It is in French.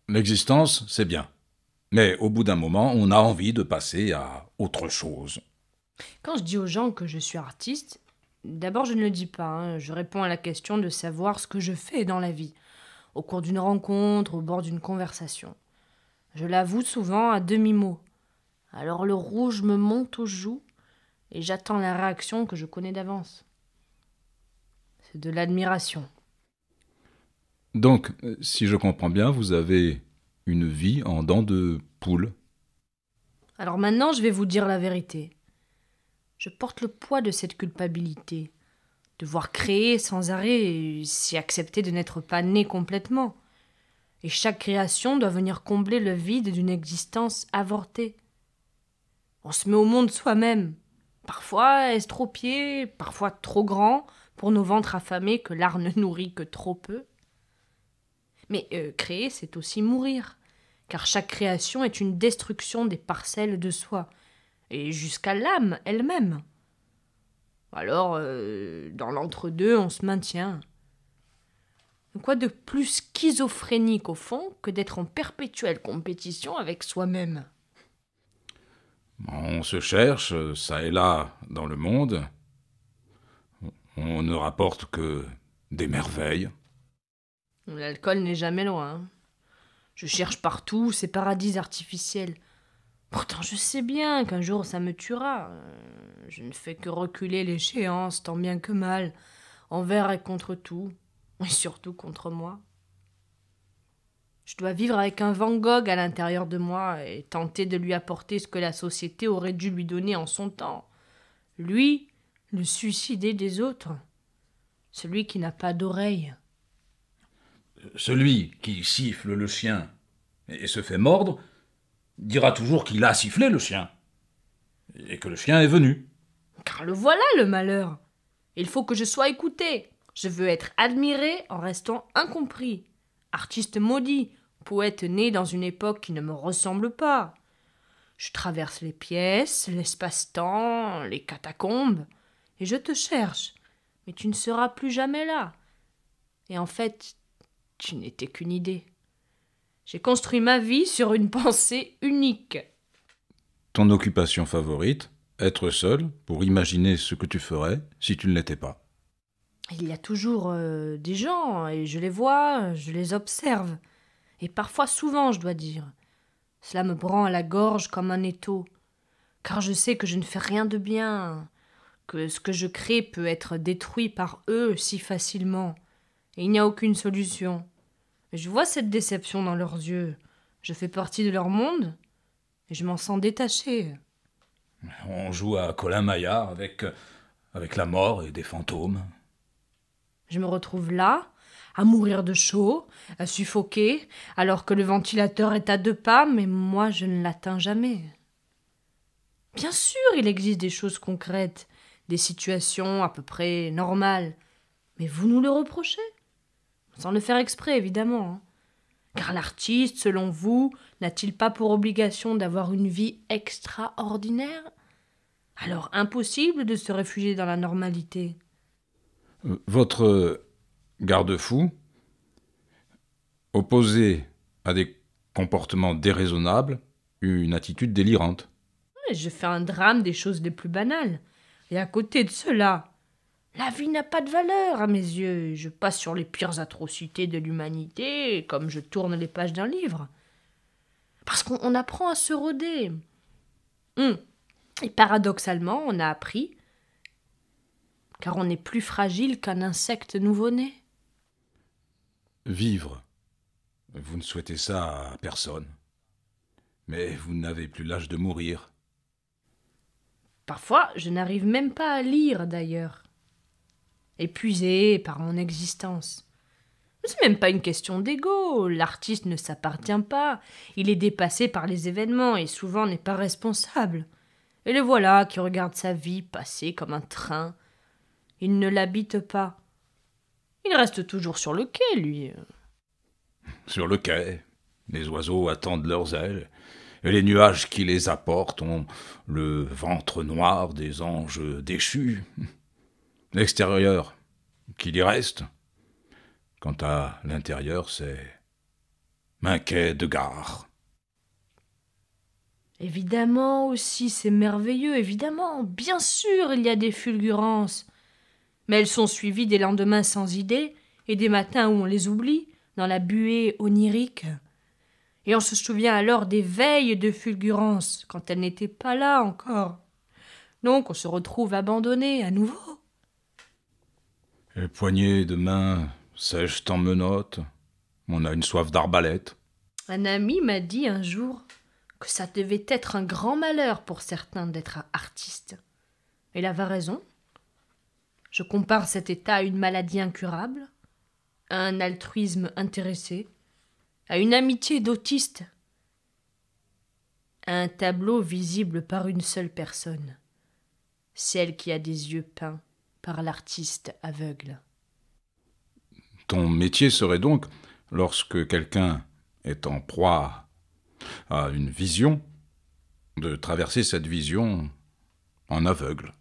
L'existence, c'est bien. Mais au bout d'un moment, on a envie de passer à autre chose. Quand je dis aux gens que je suis artiste, d'abord je ne le dis pas, je réponds à la question de savoir ce que je fais dans la vie, au cours d'une rencontre, au bord d'une conversation. Je l'avoue souvent à demi-mot. Alors le rouge me monte aux joues et j'attends la réaction que je connais d'avance. C'est de l'admiration. Donc, si je comprends bien, vous avez une vie en dents de poule. Alors maintenant je vais vous dire la vérité. Je porte le poids de cette culpabilité. Devoir créer sans arrêt et s'y accepter de n'être pas né complètement. Et chaque création doit venir combler le vide d'une existence avortée. On se met au monde soi-même, parfois estropié, parfois trop grand pour nos ventres affamés que l'art ne nourrit que trop peu. Mais créer, c'est aussi mourir, car chaque création est une destruction des parcelles de soi, et jusqu'à l'âme elle-même. Alors, dans l'entre-deux, on se maintient. Quoi de plus schizophrénique au fond que d'être en perpétuelle compétition avec soi-même? On se cherche, ça et là, dans le monde. On ne rapporte que des merveilles. L'alcool n'est jamais loin. Je cherche partout ces paradis artificiels. Pourtant, je sais bien qu'un jour ça me tuera. Je ne fais que reculer l'échéance tant bien que mal, envers et contre tout, et surtout contre moi. Je dois vivre avec un Van Gogh à l'intérieur de moi et tenter de lui apporter ce que la société aurait dû lui donner en son temps. Lui, le suicidé des autres. Celui qui n'a pas d'oreille. Celui qui siffle le chien et se fait mordre dira toujours qu'il a sifflé le chien et que le chien est venu. Car le voilà le malheur. Il faut que je sois écouté. Je veux être admiré en restant incompris. Artiste maudit, poète né dans une époque qui ne me ressemble pas. Je traverse les pièces, l'espace-temps, les catacombes, et je te cherche. Mais tu ne seras plus jamais là. Et en fait, tu n'étais qu'une idée. J'ai construit ma vie sur une pensée unique. Ton occupation favorite, être seul pour imaginer ce que tu ferais si tu ne l'étais pas. Il y a toujours des gens, et je les vois, je les observe. Et parfois souvent, je dois dire. Cela me prend à la gorge comme un étau, car je sais que je ne fais rien de bien, que ce que je crée peut être détruit par eux si facilement, et il n'y a aucune solution. Et je vois cette déception dans leurs yeux. Je fais partie de leur monde, et je m'en sens détachée. On joue à Colin Maillard avec la mort et des fantômes. Je me retrouve là, à mourir de chaud, à suffoquer, alors que le ventilateur est à 2 pas, mais moi je ne l'atteins jamais. Bien sûr, il existe des choses concrètes, des situations à peu près normales, mais vous nous le reprochez, sans le faire exprès évidemment. Car l'artiste, selon vous, n'a-t-il pas pour obligation d'avoir une vie extraordinaire? Alors impossible de se réfugier dans la normalité. Votre garde-fou, opposé à des comportements déraisonnables, une attitude délirante. Je fais un drame des choses les plus banales. Et à côté de cela, la vie n'a pas de valeur à mes yeux. Je passe sur les pires atrocités de l'humanité, comme je tourne les pages d'un livre. Parce qu'on apprend à se roder. Et paradoxalement, on a appris, car on est plus fragile qu'un insecte nouveau-né. Vivre, vous ne souhaitez ça à personne. Mais vous n'avez plus l'âge de mourir. Parfois, je n'arrive même pas à lire d'ailleurs, épuisé par mon existence. C'est même pas une question d'ego, l'artiste ne s'appartient pas, il est dépassé par les événements et souvent n'est pas responsable. Et le voilà qui regarde sa vie passer comme un train. Il ne l'habite pas. Il reste toujours sur le quai, lui. Sur le quai, les oiseaux attendent leurs ailes, et les nuages qui les apportent ont le ventre noir des anges déchus. L'extérieur, qu'il y reste. Quant à l'intérieur, c'est un quai de gare. Évidemment aussi, c'est merveilleux, évidemment, bien sûr, il y a des fulgurances. Mais elles sont suivies des lendemains sans idée et des matins où on les oublie, dans la buée onirique. Et on se souvient alors des veilles de fulgurance, quand elles n'étaient pas là encore. Donc on se retrouve abandonné à nouveau. Les poignées de main sèchent en menottes. On a une soif d'arbalète. Un ami m'a dit un jour que ça devait être un grand malheur pour certains d'être artiste. Et il avait raison. Je compare cet état à une maladie incurable, à un altruisme intéressé, à une amitié d'autiste, à un tableau visible par une seule personne, celle qui a des yeux peints par l'artiste aveugle. Ton métier serait donc, lorsque quelqu'un est en proie à une vision, de traverser cette vision en aveugle.